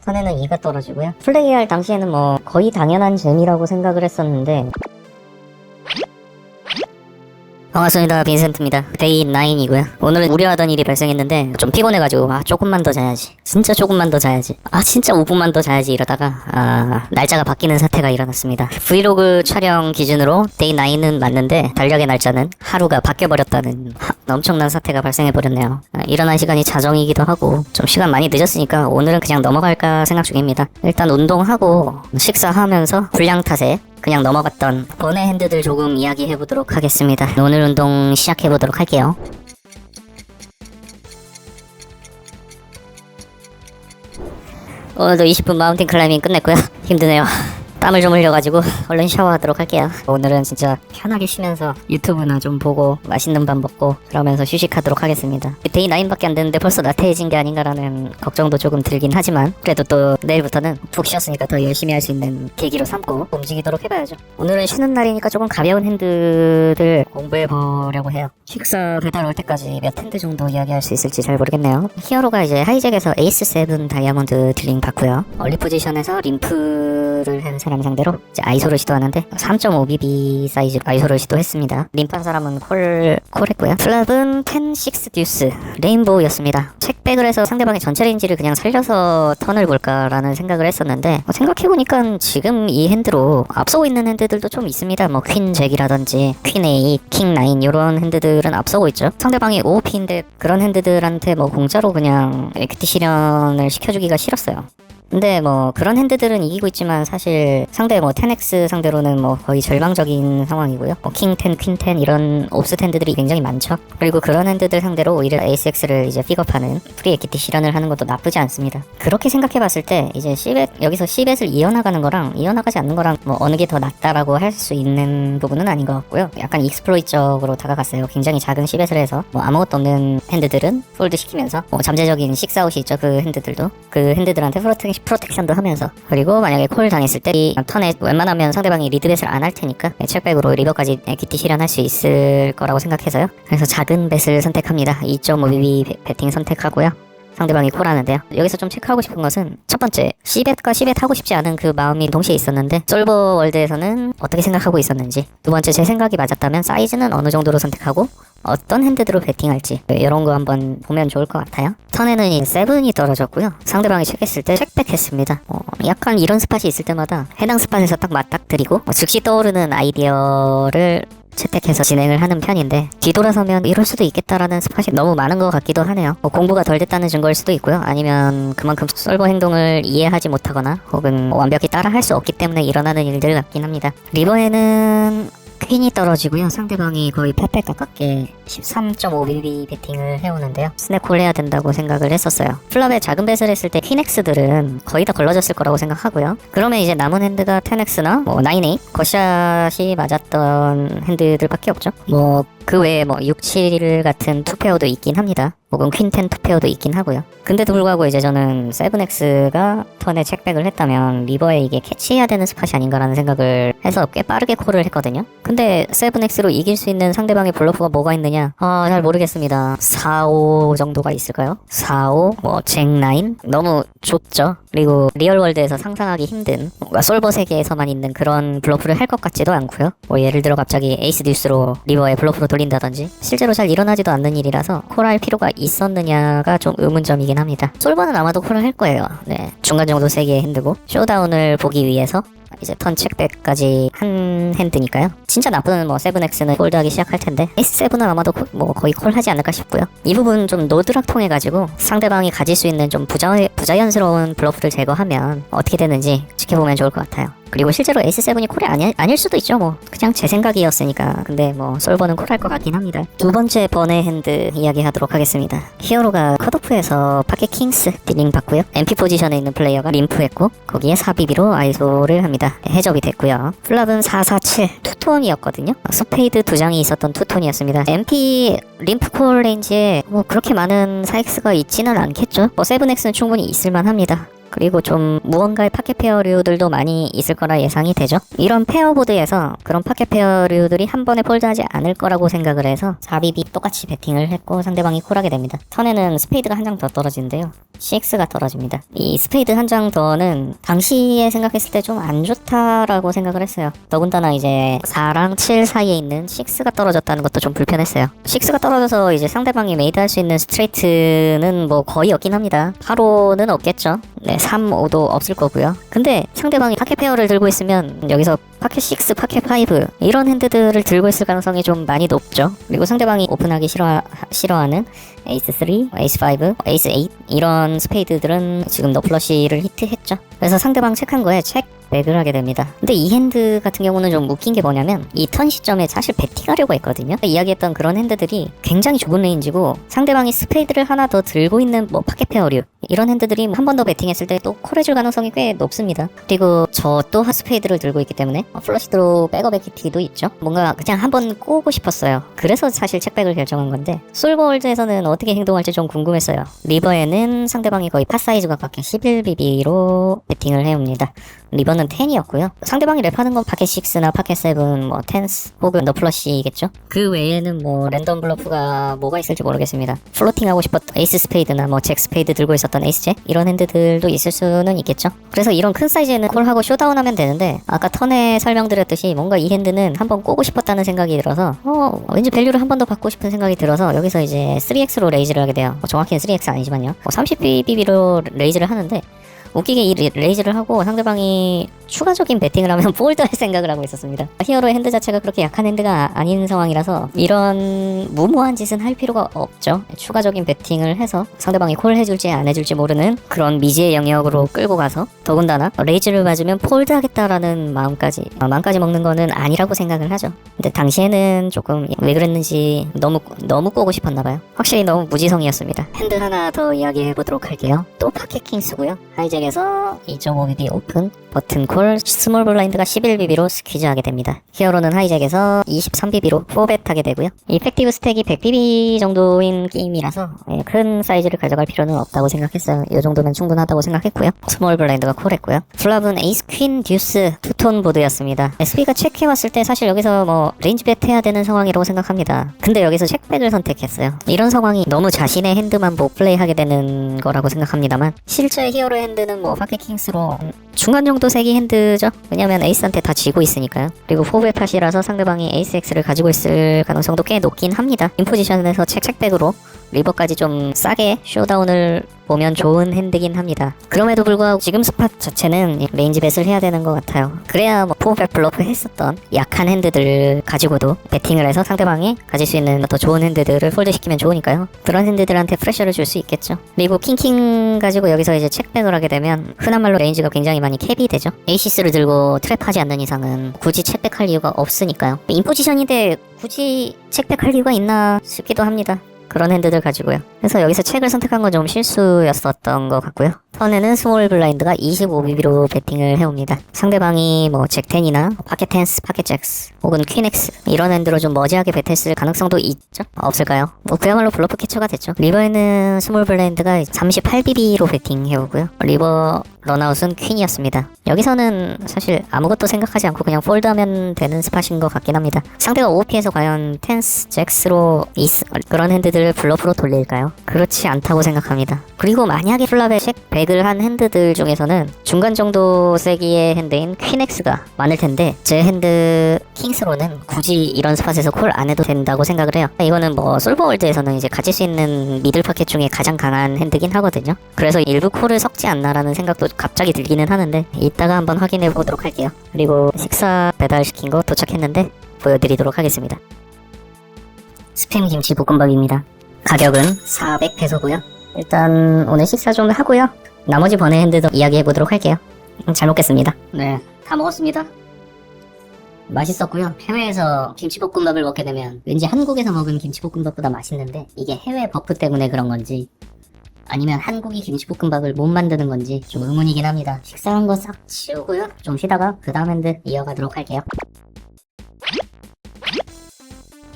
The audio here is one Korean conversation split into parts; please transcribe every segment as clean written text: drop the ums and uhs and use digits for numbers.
턴에는 2가 떨어지고요. 플레이할 당시에는 뭐 거의 당연한 재미라고 생각을 했었는데. 반갑습니다. 빈센트입니다. 데이 9이고요. 오늘은 우려하던 일이 발생했는데 좀 피곤해가지고 조금만 더 자야지. 진짜 조금만 더 자야지. 진짜 5분만 더 자야지 이러다가 날짜가 바뀌는 사태가 일어났습니다. 브이로그 촬영 기준으로 데이 9은 맞는데 달력의 날짜는 하루가 바뀌어버렸다는 엄청난 사태가 발생해버렸네요. 일어난 시간이 자정이기도 하고 좀 시간 많이 늦었으니까 오늘은 그냥 넘어갈까 생각 중입니다. 일단 운동하고 식사하면서 불량 탓에 그냥 넘어갔던 번외 핸드들 조금 이야기해보도록 하겠습니다. 오늘 운동 시작해보도록 할게요. 오늘도 20분 마운틴 클라이밍 끝냈고요. 힘드네요. 땀을 좀 흘려가지고 얼른 샤워하도록 할게요. 오늘은 진짜 편하게 쉬면서 유튜브나 좀 보고 맛있는 밥 먹고 그러면서 휴식하도록 하겠습니다. 데이 9밖에 안 됐는데 벌써 나태해진 게 아닌가라는 걱정도 조금 들긴 하지만 그래도 또 내일부터는 푹 쉬었으니까 더 열심히 할 수 있는 계기로 삼고 움직이도록 해봐야죠. 오늘은 쉬는 날이니까 조금 가벼운 핸드들 공부해보려고 해요. 식사 배달 올 때까지 몇 핸드 정도 이야기할 수 있을지 잘 모르겠네요. 히어로가 이제 하이잭에서 에이스 7 다이아몬드 딜링 받고요. 얼리 포지션에서 림프를 한 사람 상대로 이제 아이소를 시도하는데 3.5BB 사이즈 아이소를 시도했습니다. 림프한 사람은 콜했고요. 플랍은 10, 6 듀스 레인보우였습니다. 책백을 해서 상대방의 전체 레인지를 그냥 살려서 턴을 볼까라는 생각을 했었는데 생각해보니까 지금 이 핸드로 앞서고 있는 핸드들도 좀 있습니다. 뭐 퀸 잭이라든지 퀸 8, 킹 9 이런 핸드들은 앞서고 있죠. 상대방이 5P인데 그런 핸드들한테 뭐 공짜로 그냥 에퀴티 실현을 시켜주기가 싫었어요. 근데 뭐 그런 핸드들은 이기고 있지만 사실 상대 뭐 10X 상대로는 뭐 거의 절망적인 상황이고요. 뭐 킹 10, 퀸 10 이런 옵스 핸드들이 굉장히 많죠. 그리고 그런 핸드들 상대로 오히려 에이스-X를 이제 픽업하는 프리 에퀴티 실현을 하는 것도 나쁘지 않습니다. 그렇게 생각해봤을 때 이제 C벳 여기서 C벳을 이어나가는 거랑 이어나가지 않는 거랑 뭐 어느 게 더 낫다라고 할 수 있는 부분은 아닌 것 같고요. 약간 익스플로이트적으로 다가갔어요. 굉장히 작은 C벳을 해서 뭐 아무것도 없는 핸드들은 폴드 시키면서 뭐 잠재적인 식사웃이 있죠. 그 핸드들도 그 핸드들한테 프로텍션도 하면서 그리고 만약에 콜 당했을 때 이 턴에 웬만하면 상대방이 리드벳을 안 할 테니까 책백으로 리버까지 에퀴티 실현할 수 있을 거라고 생각해서요. 그래서 작은 벳을 선택합니다. 2.5BB 배팅 선택하고요. 상대방이 콜하는데요. 여기서 좀 체크하고 싶은 것은 첫 번째, C벳과 C벳 하고 싶지 않은 그 마음이 동시에 있었는데 솔버 월드에서는 어떻게 생각하고 있었는지, 두 번째 제 생각이 맞았다면 사이즈는 어느 정도로 선택하고 어떤 핸드들로 배팅할지 이런 거 한번 보면 좋을 것 같아요. 턴에는 이 7이 떨어졌고요. 상대방이 체크했을 때 책백했습니다. 약간 이런 스팟이 있을 때마다 해당 스팟에서 딱 맞닥뜨리고 즉시 떠오르는 아이디어를 채택해서 진행을 하는 편인데 뒤돌아서면 이럴 수도 있겠다라는 스팟이 너무 많은 것 같기도 하네요. 공부가 덜 됐다는 증거일 수도 있고요. 아니면 그만큼 솔버 행동을 이해하지 못하거나 혹은 완벽히 따라 할 수 없기 때문에 일어나는 일들 같긴 합니다. 리버에는 퀸이 떨어지고요. 상대방이 거의 패패 가깝게 13.5BB 배팅을 해오는데요. 스냅콜 해야 된다고 생각을 했었어요. 플랍에 작은 뱃을 했을 때 퀸X들은 거의 다 걸러졌을 거라고 생각하고요. 그러면 이제 남은 핸드가 10X나 뭐 9A 거샷이 맞았던 핸드들밖에 없죠. 뭐 그 외에 뭐 6, 7 같은 투페어도 있긴 합니다. 혹은 퀸 10 투페어도 있긴 하고요. 근데도 불구하고 이제 저는 7X가 턴에 책백을 했다면 리버에 이게 캐치해야 되는 스팟이 아닌가라는 생각을 해서 꽤 빠르게 콜을 했거든요. 근데 7X로 이길 수 있는 상대방의 블러프가 뭐가 있느냐? 잘 모르겠습니다. 4, 5 정도가 있을까요? 4, 5, 뭐 잭 9? 너무 좁죠? 그리고 리얼월드에서 상상하기 힘든 뭔가 솔버 세계에서만 있는 그런 블러프를 할 것 같지도 않고요. 뭐 예를 들어 갑자기 에이스 듀스로 리버에 블러프로 돌린다든지 실제로 잘 일어나지도 않는 일이라서 콜할 필요가 있었느냐가 좀 의문점이긴 합니다. 솔버는 아마도 콜을 할 거예요. 네, 중간 정도 세계의 핸드고 쇼다운을 보기 위해서 이제 턴 책백까지 한 핸드니까요. 진짜 나쁜 뭐 7X는 폴드하기 시작할 텐데 S7은 아마도 뭐 거의 콜하지 않을까 싶고요. 이 부분 좀 노드락 통해가지고 상대방이 가질 수 있는 좀 부자연스러운 블러프를 제거하면 어떻게 되는지 지켜보면 좋을 것 같아요. 그리고 실제로 S7이 콜이 아닐 수도 있죠. 뭐 그냥 제 생각이었으니까. 근데 뭐 솔버는 콜할 것 같긴 합니다. 두 번째 번외 핸드 이야기하도록 하겠습니다. 히어로가 컷오프에서 파켓 킹스 딜링 받고요. MP 포지션에 있는 플레이어가 림프했고 거기에 4BB로 아이소를 합니다. 해적이 됐고요. 플랍은 447 투톤이었거든요. 스페이드 2장이 있었던 투톤이었습니다. MP 림프콜 레인지에 뭐 그렇게 많은 4X가 있지는 않겠죠. 뭐 7X는 충분히 있을만 합니다. 그리고 좀 무언가의 파켓 페어류들도 많이 있을 거라 예상이 되죠. 이런 페어보드에서 그런 파켓 페어류들이 한 번에 폴드하지 않을 거라고 생각을 해서 4비비 똑같이 베팅을 했고 상대방이 콜하게 됩니다. 턴에는 스페이드가 한 장 더 떨어지는데요. CX가 떨어집니다. 이 스페이드 한 장 더는 당시에 생각했을 때 좀 안 좋다라고 생각을 했어요. 더군다나 이제 4랑 7 사이에 있는 6가 떨어졌다는 것도 좀 불편했어요. 6가 떨어져서 이제 상대방이 메이드 할 수 있는 스트레이트는 뭐 거의 없긴 합니다. 8호는 없겠죠. 네, 3, 5도 없을 거고요. 근데 상대방이 파켓 페어를 들고 있으면 여기서 파켓 6, 파켓 5 이런 핸드들을 들고 있을 가능성이 좀 많이 높죠. 그리고 상대방이 오픈하기 싫어하는 에이스 3, 에이스 5, 에이스 8 이런 스페이드들은 지금 너플러시를 히트했죠. 그래서 상대방 체크한 거에 백을 하게 됩니다. 근데 이 핸드 같은 경우는 좀 웃긴 게 뭐냐면 이 턴 시점에 사실 베팅하려고 했거든요. 이야기했던 그런 핸드들이 굉장히 좁은 레인지고 상대방이 스페이드를 하나 더 들고 있는 뭐 파켓 페어류 이런 핸드들이 한 번 더 베팅했을 때 또 콜해줄 가능성이 꽤 높습니다. 그리고 저 또 스페이드를 들고 있기 때문에 플러시 드로우 백업 에퀴티도 있죠. 뭔가 그냥 한번 꼬고 싶었어요. 그래서 사실 책백을 결정한 건데 솔버월드에서는 어떻게 행동할지 좀 궁금했어요. 리버에는 상대방이 거의 팟 사이즈가 가깝게 11BB로 베팅을 해옵니다. 리버는 10이었고요. 상대방이 랩하는 건 파켓 6나 파켓 7, 뭐 10 혹은 너플러시겠죠. 그 외에는 뭐 랜덤 블러프가 뭐가 있을지 모르겠습니다. 플로팅하고 싶었던 에이스 스페이드나 뭐 잭 스페이드 들고 있었던 에이스 잭 이런 핸드들도 있을 수는 있겠죠. 그래서 이런 큰 사이즈에는 콜하고 쇼다운하면 되는데 아까 턴에 설명드렸듯이 뭔가 이 핸드는 한번 꼬고 싶었다는 생각이 들어서 왠지 밸류를 한 번 더 받고 싶은 생각이 들어서 여기서 이제 3X로 레이즈를 하게 돼요. 정확히는 3X 아니지만요. 30BB로 레이즈를 하는데 웃기게 이 레이즈를 하고 상대방이 추가적인 배팅을 하면 폴드할 생각을 하고 있었습니다. 히어로의 핸드 자체가 그렇게 약한 핸드가 아닌 상황이라서 이런 무모한 짓은 할 필요가 없죠. 추가적인 배팅을 해서 상대방이 콜 해줄지 안 해줄지 모르는 그런 미지의 영역으로 끌고 가서 더군다나 레이즈를 맞으면 폴드하겠다라는 마음까지 먹는 거는 아니라고 생각을 하죠. 근데 당시에는 조금 왜 그랬는지 너무 꼬고 싶었나봐요. 확실히 너무 무지성이었습니다. 핸드 하나 더 이야기해보도록 할게요. 또 파켓킹 쓰고요. 하이잭에서 2.5BB 오픈 버튼 콜 스몰 블라인드가 11BB로 스퀴즈하게 됩니다. 히어로는 하이잭에서 23BB로 4벳 하게 되고요. 이펙티브 스택이 100BB 정도인 게임이라서 큰 사이즈를 가져갈 필요는 없다고 생각했어요. 이 정도면 충분하다고 생각했고요. 스몰 블라인드가 콜했고요. 플랍은 에이스 퀸 듀스 투톤 보드였습니다. SB가 체크해왔을 때 사실 여기서 뭐 레인지 벳 해야 되는 상황이라고 생각합니다. 근데 여기서 체크백을 선택했어요. 이런 상황이 너무 자신의 핸드만 플레이하게 되는 거라고 생각합니다만 실제 히어로 핸드는 뭐 파켓킹스로 중간 정도 색이 핸드죠. 왜냐면 에이스한테 다 지고 있으니까요. 그리고 4배 팟이라서 상대방이 에이스 X를 가지고 있을 가능성도 꽤 높긴 합니다. 인포지션에서 책백으로 리버까지 좀 싸게 쇼다운을 보면 좋은 핸드긴 합니다. 그럼에도 불구하고 지금 스팟 자체는 레인지 벳을 해야 되는 것 같아요. 그래야 뭐 포백 블러프 했었던 약한 핸드들 가지고도 배팅을 해서 상대방이 가질 수 있는 더 좋은 핸드들을 폴드시키면 좋으니까요. 그런 핸드들한테 프레셔를 줄 수 있겠죠. 그리고 킹킹 가지고 여기서 이제 책백을 하게 되면 흔한 말로 레인지가 굉장히 많이 캡이 되죠. 에이시스를 들고 트랩하지 않는 이상은 굳이 책백할 이유가 없으니까요. 인포지션인데 굳이 책백할 이유가 있나 싶기도 합니다. 그런 핸드들 가지고요. 그래서 여기서 책을 선택한 건 좀 실수였었던 것 같고요. 턴에는 스몰 블라인드가 25BB로 배팅을 해옵니다. 상대방이 뭐 잭10이나 파켓 10, 파켓 잭스 혹은 퀸엑스 이런 핸드로 좀 머지하게 배팅했을 가능성도 있죠? 없을까요? 뭐 그야말로 블러프 캐쳐가 됐죠. 리버에는 스몰 블라인드가 38BB로 배팅해오고요. 리버 런아웃은 퀸이었습니다. 여기서는 사실 아무것도 생각하지 않고 그냥 폴드하면 되는 스팟인 것 같긴 합니다. 상대가 OP에서 과연 텐스, 잭스로 그런 핸드들을 블러프로 돌릴까요? 그렇지 않다고 생각합니다. 그리고 만약에 플랍에 색 100을 한 핸드들 중에서는 중간 정도 세기의 핸드인 퀸엑스가 많을 텐데 제 핸드 킹스로는 굳이 이런 스팟에서 콜 안 해도 된다고 생각을 해요. 이거는 뭐 솔버월드에서는 이제 가질 수 있는 미들 파켓 중에 가장 강한 핸드긴 하거든요. 그래서 일부 콜을 섞지 않나라는 생각도 갑자기 들기는 하는데 이따가 한번 확인해 보도록 할게요. 그리고 식사 배달시킨 거 도착했는데 보여드리도록 하겠습니다. 스팸 김치 볶음밥입니다. 가격은 400페소고요. 일단 오늘 식사 좀 하고요. 나머지 번외 핸드도 이야기해 보도록 할게요. 잘 먹겠습니다. 네, 다 먹었습니다. 맛있었고요. 해외에서 김치볶음밥을 먹게 되면 왠지 한국에서 먹은 김치볶음밥보다 맛있는데 이게 해외 버프 때문에 그런 건지 아니면 한국이 김치볶음밥을 못 만드는 건지 좀 의문이긴 합니다. 식사한 거 싹 치우고요. 좀 쉬다가 그 다음 핸드 이어가도록 할게요.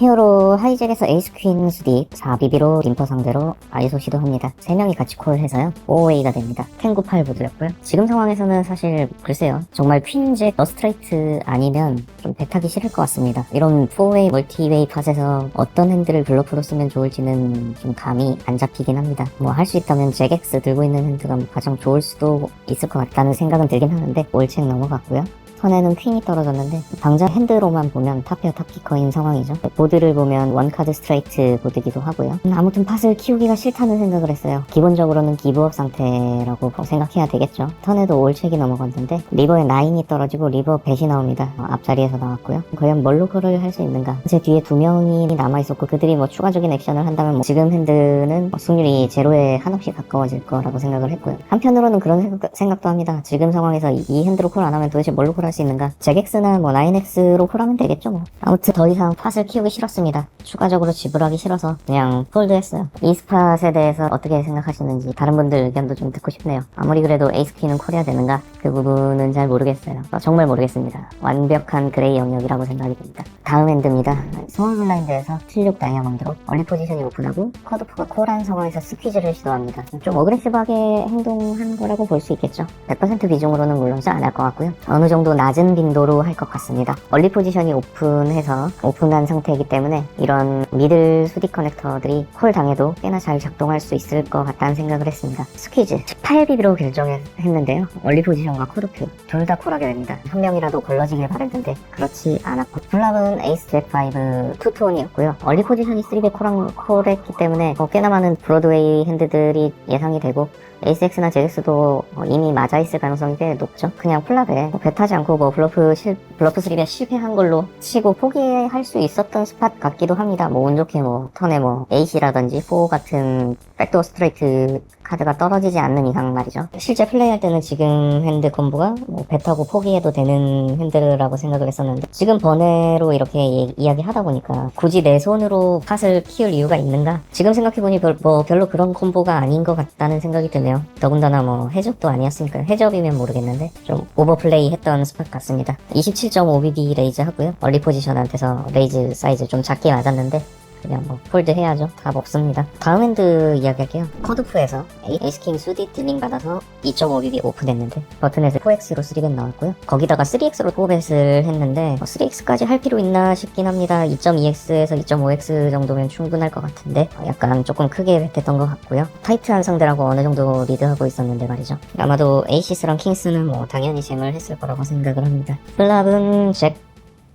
히어로 하이잭에서 에이스 퀸 수딕 4BB로 림퍼 상대로 아이소 시도합니다. 3명이 같이 콜해서요 5웨이가 됩니다. 탱구 8보드였고요. 지금 상황에서는 사실 글쎄요, 정말 퀸잭 너스트레이트 아니면 좀 배타기 싫을 것 같습니다. 이런 4웨이 멀티웨이 팟에서 어떤 핸드를 블러프로 쓰면 좋을지는 좀 감이 안 잡히긴 합니다. 뭐 할 수 있다면 잭엑스 들고 있는 핸드가 가장 좋을 수도 있을 것 같다는 생각은 들긴 하는데 올책 넘어갔고요. 턴에는 퀸이 떨어졌는데 당장 핸드로만 보면 탑페어 탑키커인 상황이죠. 보드를 보면 원카드 스트레이트 보드기도 하고요. 아무튼 팟을 키우기가 싫다는 생각을 했어요. 기본적으로는 기브업 상태라고 생각해야 되겠죠. 턴에도 올책이 넘어갔는데 리버에 9이 떨어지고 리버 뱃이 나옵니다. 앞자리에서 나왔고요. 과연 뭘로 콜을 할 수 있는가. 제 뒤에 2명이 남아있었고 그들이 뭐 추가적인 액션을 한다면 지금 핸드는 승률이 제로에 한없이 가까워질 거라고 생각을 했고요. 한편으로는 그런 생각도 합니다. 지금 상황에서 이 핸드로 콜 안 하면 도대체 뭘로 콜할 수 있는가? 잭엑스나 뭐 9X로 콜하면 되겠죠 뭐. 아무튼 더 이상 팟을 키우기 싫었습니다. 추가적으로 지불하기 싫어서 그냥 폴드했어요. 이스팟에 대해서 어떻게 생각하시는지 다른 분들 의견도 좀 듣고 싶네요. 아무리 그래도 에이스퀸은 콜해야 되는가? 그 부분은 잘 모르겠어요. 정말 모르겠습니다. 완벽한 그레이 영역이라고 생각이 듭니다. 다음 핸드입니다. 스몰 블라인드에서 76 다이아몬드로 얼리 포지션이 오픈하고 컷오프가 콜한 상황에서 스퀴즈를 시도합니다. 좀 어그레시브하게 행동한 거라고 볼 수 있겠죠. 100% 비중으로는 물론 안 할 것 같고요. 어느 정도 낮은 빈도로 할 것 같습니다. 얼리 포지션이 오픈한 상태이기 때문에 이런 미들 수디 커넥터들이 콜 당해도 꽤나 잘 작동할 수 있을 것 같다는 생각을 했습니다. 스퀴즈 18BB로 결정했는데요. 얼리 포지션과 컷오프 둘 다 콜하게 됩니다. 한 명이라도 걸러지길 바랬는데 그렇지 않았고, 블랍은 에이스 잭5 투톤이었고요. 얼리 포지션이 3배 콜했기 때문에 꽤나 많은 브로드웨이 핸드들이 예상이 되고 에이스X나 제엑스도 이미 맞아있을 가능성이 꽤 높죠. 그냥 플랍에 배 타지 않고 블러프 3배 실패한 걸로 치고 포기할 수 있었던 스팟 같기도 합니다. 운 좋게 턴에 에이시라든지 4 같은 백도어 스트레이트 카드가 떨어지지 않는 이상 말이죠. 실제 플레이할 때는 지금 핸드 콤보가 배 타고 포기해도 되는 핸드라고 생각을 했었는데 지금 번외로 이렇게 이야기하다 보니까 굳이 내 손으로 팟을 키울 이유가 있는가? 지금 생각해보니 별로 그런 콤보가 아닌 것 같다는 생각이 드네요. 더군다나 해접도 아니었으니까요. 해접이면 모르겠는데 좀 오버플레이 했던 스팟 같습니다. 27.5BB 레이즈 하고요. 얼리 포지션한테서 레이즈 사이즈 좀 작게 맞았는데 그냥 폴드 해야죠. 답 없습니다. 다음 핸드 이야기할게요. 컷오프에서 에이스킹 수디 딜링 받아서 2.5BB 오픈했는데 버튼에서 4X로 3벳 나왔고요. 거기다가 3X로 4벳을 했는데 3X까지 할 필요 있나 싶긴 합니다. 2.2X에서 2.5X 정도면 충분할 것 같은데 약간 조금 크게 뱉했던 것 같고요. 타이트한 상대라고 어느 정도 리드하고 있었는데 말이죠. 아마도 에이시스랑 킹스는 당연히 잼을 했을 거라고 생각을 합니다. 플랍은 잭,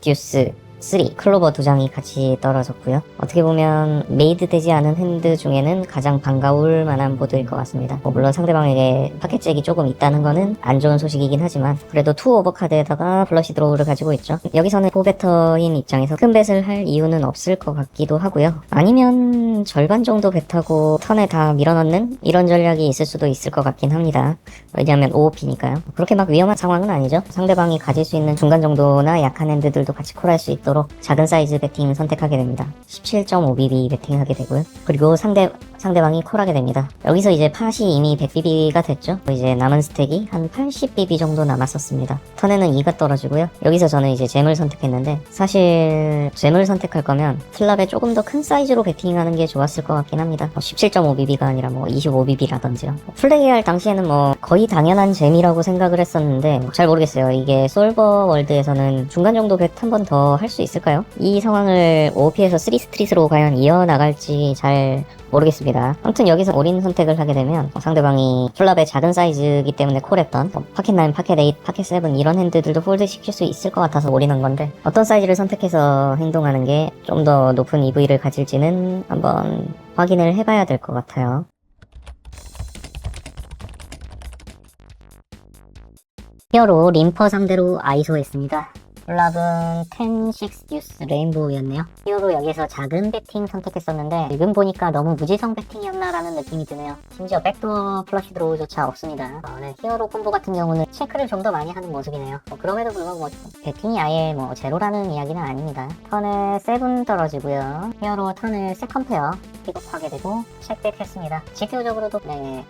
듀스 3, 클로버 2장이 같이 떨어졌고요. 어떻게 보면 메이드 되지 않은 핸드 중에는 가장 반가울 만한 보드일 것 같습니다. 물론 상대방에게 파켓잭이 조금 있다는 거는 안 좋은 소식이긴 하지만 그래도 2 오버카드에다가 블러시 드로우를 가지고 있죠. 여기서는 4배터인 입장에서 큰 벳을 할 이유는 없을 것 같기도 하고요. 아니면 절반 정도 벳하고 턴에 다 밀어넣는 이런 전략이 있을 수도 있을 것 같긴 합니다. 왜냐하면 OOP니까요. 그렇게 위험한 상황은 아니죠. 상대방이 가질 수 있는 중간 정도나 약한 핸드들도 같이 콜할 수 있도록 작은 사이즈 배팅 선택하게 됩니다. 17.5BB 배팅하게 되고요. 그리고 상대방이 콜하게 됩니다. 여기서 이제 팟이 이미 100BB가 됐죠. 이제 남은 스택이 한 80BB 정도 남았었습니다. 턴에는 2가 떨어지고요. 여기서 저는 이제 잼을 선택했는데 사실 잼을 선택할 거면 플랍에 조금 더 큰 사이즈로 배팅하는 게 좋았을 것 같긴 합니다. 17.5BB가 아니라 25BB라든지요. 플레이할 당시에는 거의 당연한 잼이라고 생각을 했었는데 잘 모르겠어요. 이게 솔버 월드에서는 중간 정도 벳 한 번 더 할 수 있을까요? 이 상황을 OP에서 3 스트릿으로 과연 이어나갈지 잘 모르겠습니다. 아무튼 여기서 올인 선택을 하게 되면 상대방이 플랍의 작은 사이즈이기 때문에 콜했던 파켓 9, 파켓 8, 파켓 7 이런 핸드들도 폴드 시킬 수 있을 것 같아서 올인한 건데 어떤 사이즈를 선택해서 행동하는 게 좀 더 높은 EV를 가질지는 한번 확인을 해봐야 될 것 같아요. 히어로 림퍼 상대로 아이소 했습니다. 블랍은 10, 6 듀스 레인보우였네요. 히어로 여기서 작은 배팅 선택했었는데 지금 보니까 너무 무지성 배팅이었나라는 느낌이 드네요. 심지어 백도어 플러시 드로우조차 없습니다. 히어로 콤보 같은 경우는 체크를 좀 더 많이 하는 모습이네요. 그럼에도 불구하고 배팅이 아예 제로라는 이야기는 아닙니다. 턴에 7 떨어지고요. 히어로 턴을 세컨 페어 픽업하게 되고 체크백 했습니다. GTO적으로도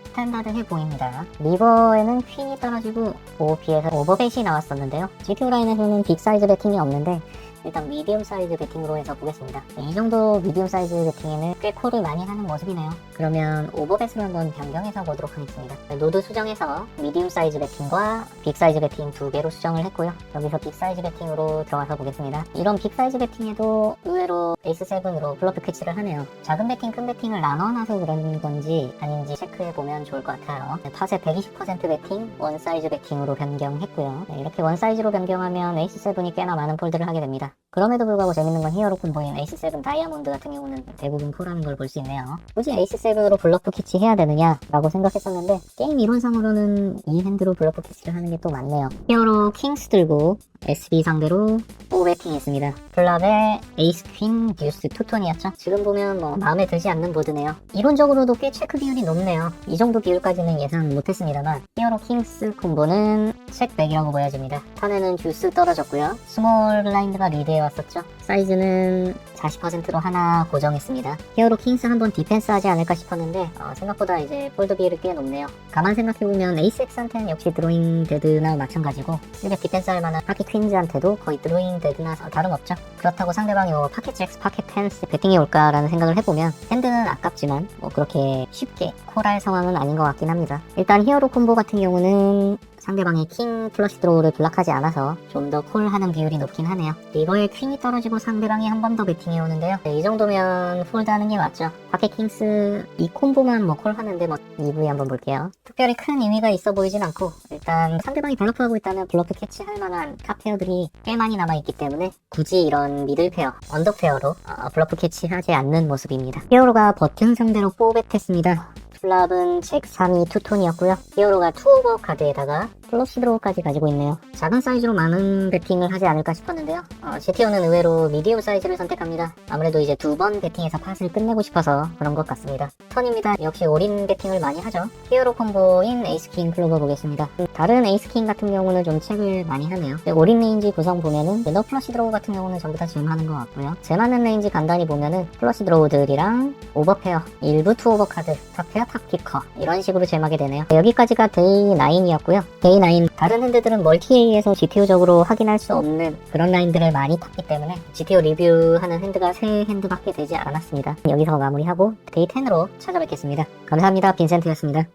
스탠다드해 보입니다. 리버에는 퀸이 떨어지고 OP에서 오버벳이 나왔었는데요. GTO 라인에서는 빅 사이즈 배팅이 없는데 일단 미디움 사이즈 배팅으로 해서 보겠습니다. 이 정도 미디움 사이즈 배팅에는 꽤 콜을 많이 하는 모습이네요. 그러면 오버뱃을 한번 변경해서 보도록 하겠습니다. 노드 수정해서 미디움 사이즈 배팅과 빅 사이즈 배팅 두 개로 수정을 했고요. 여기서 빅 사이즈 배팅으로 들어가서 보겠습니다. 이런 빅 사이즈 배팅에도 의외로 에이스 7으로 블러프 캐치를 하네요. 작은 배팅, 큰 배팅을 나눠놔서 그런 건지 아닌지 체크해보면 좋을 것 같아요. 팟의 120% 배팅, 원 사이즈 배팅으로 변경했고요. 이렇게 원 사이즈로 변경하면 에이스 7이 꽤나 많은 폴드를 하게 됩니다. 그럼에도 불구하고 재밌는 건 히어로 콤보인 에이스 7 다이아몬드 같은 경우는 대부분 콜하는 걸 볼 수 있네요. 굳이 에이스 7으로 블러프 캐치 해야 되느냐 라고 생각했었는데 게임 이론상으로는 이 핸드로 블러프 캐치를 하는 게 또 맞네요. 히어로 킹스 들고 SB 상대로 4배팅 했습니다. 플랍에 에이스 퀸 듀스 투톤이었죠. 지금 보면 뭐 마음에 들지 않는 보드네요. 이론적으로도 꽤 체크 비율이 높네요. 이 정도 비율까지는 예상 못했습니다만 히어로 킹스 콤보는 체크백이라고 보여집니다. 턴에는 듀스 떨어졌고요. 스몰 블라인드가 리드해 왔었죠. 사이즈는 40%로 하나 고정했습니다. 히어로 킹스 한번 디펜스 하지 않을까 싶었는데 생각보다 이제 폴드 비율이 꽤 높네요. 가만 생각해보면 에이스 X한테는 역시 드로잉 데드나 마찬가지고 이게 디펜스 할 만한 파켓 퀸즈한테도 거의 드로잉 데드나 다름없죠. 그렇다고 상대방이 파켓 잭스, 파켓 텐스 배팅이 올까라는 생각을 해보면 핸드는 아깝지만 그렇게 쉽게 콜할 상황은 아닌 것 같긴 합니다. 일단 히어로 콤보 같은 경우는 상대방의 킹 플러시 드로우를 블락하지 않아서 좀 더 콜하는 비율이 높긴 하네요. 리버에 퀸이 떨어지고 상대방이 한 번 더 배팅해 오는데요. 이 정도면 폴드하는 게 맞죠. 파켓 킹스 이 콤보만 콜하는데 EV 한번 볼게요. 특별히 큰 의미가 있어 보이진 않고 일단 상대방이 블러프하고 있다면 블러프 캐치할 만한 탑 페어들이 꽤 많이 남아있기 때문에 굳이 이런 미들 페어, 언더 페어로 블러프 캐치하지 않는 모습입니다. 히어로가 버튼 상대로 4벳 했습니다. 플랍은 잭 3이 투톤이었고요. 히어로가 투오버 카드에다가 플러시 드로우까지 가지고 있네요. 작은 사이즈로 많은 배팅을 하지 않을까 싶었는데요. GTO는 의외로 미디움 사이즈를 선택합니다. 아무래도 이제 두 번 배팅해서 팟을 끝내고 싶어서 그런 것 같습니다. 턴입니다. 역시 올인 배팅을 많이 하죠. 히어로 콤보인 에이스킹 클로버 보겠습니다. 다른 에이스킹 같은 경우는 좀 책을 많이 하네요. 올인 레인지 구성 보면은 너 플러시 드로우 같은 경우는 전부 다 잼하는 것 같고요. 잼하는 레인지 간단히 보면은 플러시 드로우들이랑 오버페어, 일부 투오버 카드, 탑페어, 탑키커 이런 식으로 잼하게 되네요. 여기까지가 데이 9이었고요. 데이 9 다른 핸드들은 멀티에이에서 GTO적으로 확인할 수 없는 그런 라인들을 많이 탔기 때문에 GTO 리뷰하는 핸드가 3핸드밖에 되지 않았습니다. 여기서 마무리하고 데이 10으로 찾아뵙겠습니다. 감사합니다. 빈센트였습니다.